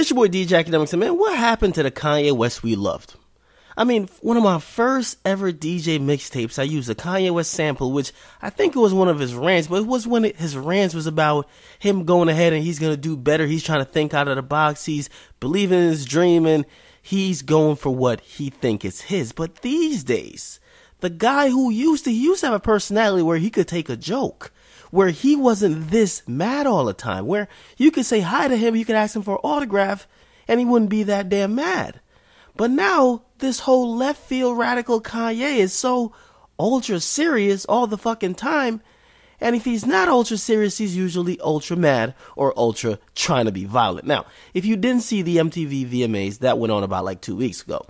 It's your boy DJ Akademiks, and man, what happened to the Kanye West we loved? I mean, one of my first ever DJ mixtapes, I used a Kanye West sample, which I think it was one of his rants, but it was when his rants was about him going ahead and he's going to do better. He's trying to think out of the box. He's believing in his dream, and he's going for what he think is his. But these days, the guy who used to have a personality where he could take a joke, where he wasn't this mad all the time, where you could say hi to him, you could ask him for an autograph, and he wouldn't be that damn mad. But now, this whole left field radical Kanye is so ultra serious all the fucking time, and if he's not ultra serious, he's usually ultra mad or ultra trying to be violent. Now, if you didn't see the MTV VMAs, that went on about like 2 weeks ago.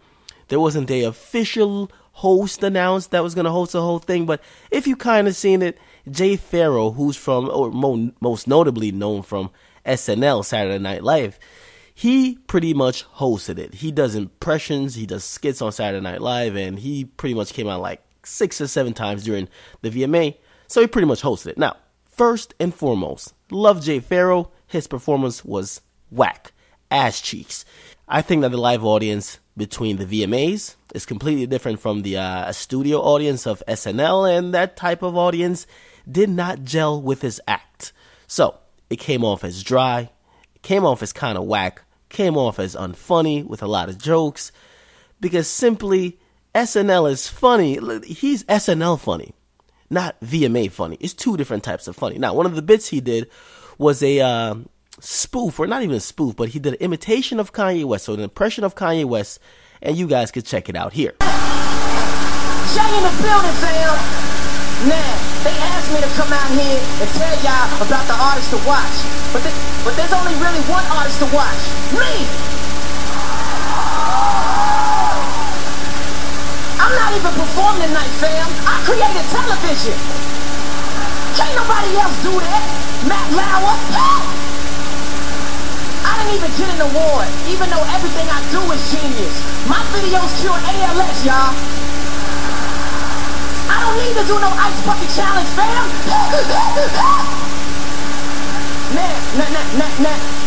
There wasn't an official host announced that was going to host the whole thing, but if you kind of seen it, Jay Pharoah, who's from, or most notably known from SNL, Saturday Night Live, he pretty much hosted it. He does impressions, he does skits on Saturday Night Live, and he pretty much came out like 6 or 7 times during the VMA, so he pretty much hosted it. Now, first and foremost, love Jay Pharoah. His performance was whack, ass cheeks. I think that the live audience between the VMAs is completely different from the studio audience of SNL, and that type of audience did not gel with his act. So, it came off as dry, it came off as kind of whack, came off as unfunny with a lot of jokes, because simply, SNL is funny. He's SNL funny, not VMA funny. It's two different types of funny. Now, one of the bits he did was a spoof, or not even a spoof, but he did an imitation of Kanye West, so an impression of Kanye West, and you guys could check it out here. Jay in the building, fam. Now, they asked me to come out here and tell y'all about the artist to watch, but there's only really one artist to watch, me. I'm not even performing tonight, fam. I created television. Can't nobody else do that. Matt Lauer. I didn't even get an award, even though everything I do is genius. My videos cure ALS, y'all. I don't need to do no ice bucket challenge, fam. Nah.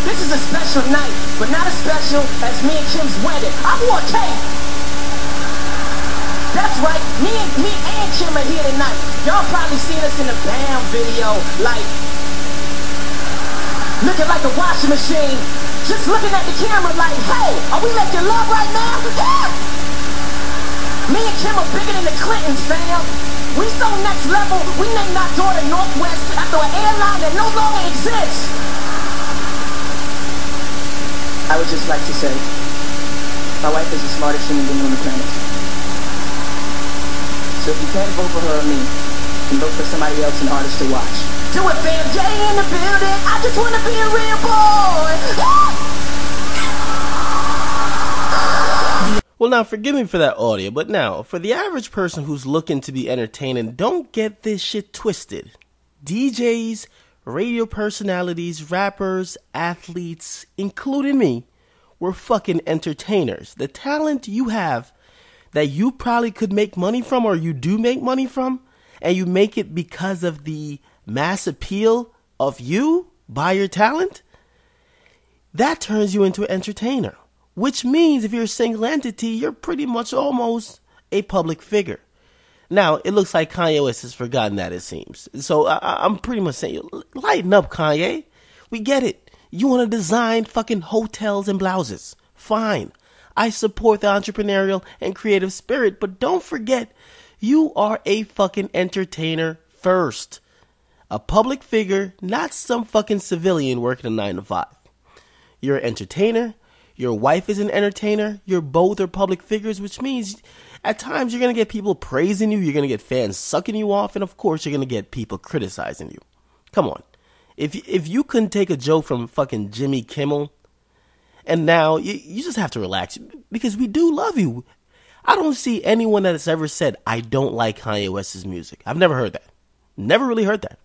This is a special night, but not as special as me and Kim's wedding. I wore a cake. That's right, me and Kim are here tonight. Y'all probably seen us in the BAM video, like looking like a washing machine, just looking at the camera like, hey, are we making love right now? Yeah. Me and Kim are bigger than the Clintons, fam. We so next level, we named our daughter Northwest after an airline that no longer exists. I would just like to say, my wife is the smartest human being on the planet. So if you can't vote for her or me, then vote for somebody else, an artist to watch. Do it, fam. Jay in the building. I just want to be a real boy. Well, now, forgive me for that audio, but now, for the average person who's looking to be entertaining, don't get this shit twisted. DJs, radio personalities, rappers, athletes, including me, we're fucking entertainers. The talent you have that you probably could make money from, or you do make money from, and you make it because of the mass appeal of you by your talent, that turns you into an entertainer. Which means if you're a single entity, you're pretty much almost a public figure. Now, it looks like Kanye West has forgotten that, it seems. So I'm pretty much saying, lighten up, Kanye. We get it. You want to design fucking hotels and blouses. Fine. I support the entrepreneurial and creative spirit, but don't forget, you are a fucking entertainer first. A public figure, not some fucking civilian working a 9 to 5. You're an entertainer. Your wife is an entertainer. You're both are public figures, which means at times you're going to get people praising you. You're going to get fans sucking you off. And of course, you're going to get people criticizing you. Come on. If you couldn't take a joke from fucking Jimmy Kimmel, and now you just have to relax because we do love you. I don't see anyone that has ever said, I don't like Kanye West's music. I've never heard that. Never really heard that.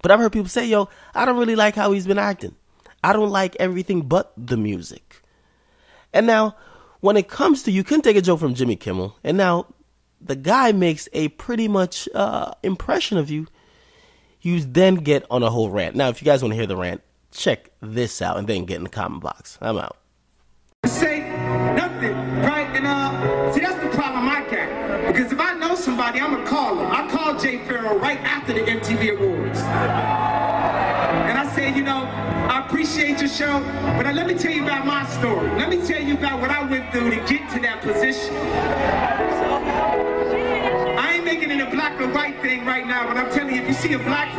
But I've heard people say, yo, I don't really like how he's been acting. I don't like everything but the music. And now, when it comes to, you couldn't take a joke from Jimmy Kimmel, and now the guy makes a pretty much impression of you, you then get on a whole rant. Now, if you guys want to hear the rant, check this out and then get in the comment box. I'm out. say nothing, right? And see, that's the problem I got. Because if I know somebody, I'm gonna call them. I called Jay Pharoah right after the MTV Awards. And I said, you know, I appreciate your show, but let me tell you about my story. Let me tell you about what I went through to get to that position. I ain't making it a black or white thing right now, but I'm telling you, if you see a black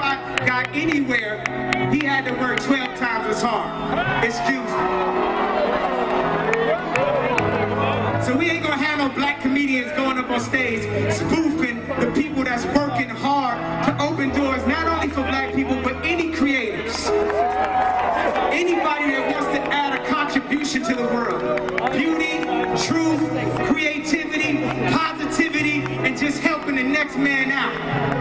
guy anywhere, he had to work 12 times as hard. Excuse me. So we ain't gonna have no black comedians going up on stage spoofing the people that's working hard to open doors, not only for black people, but any creatives. Anybody that wants to add a contribution to the world. Beauty, truth, creativity, positivity, and just helping the next man out.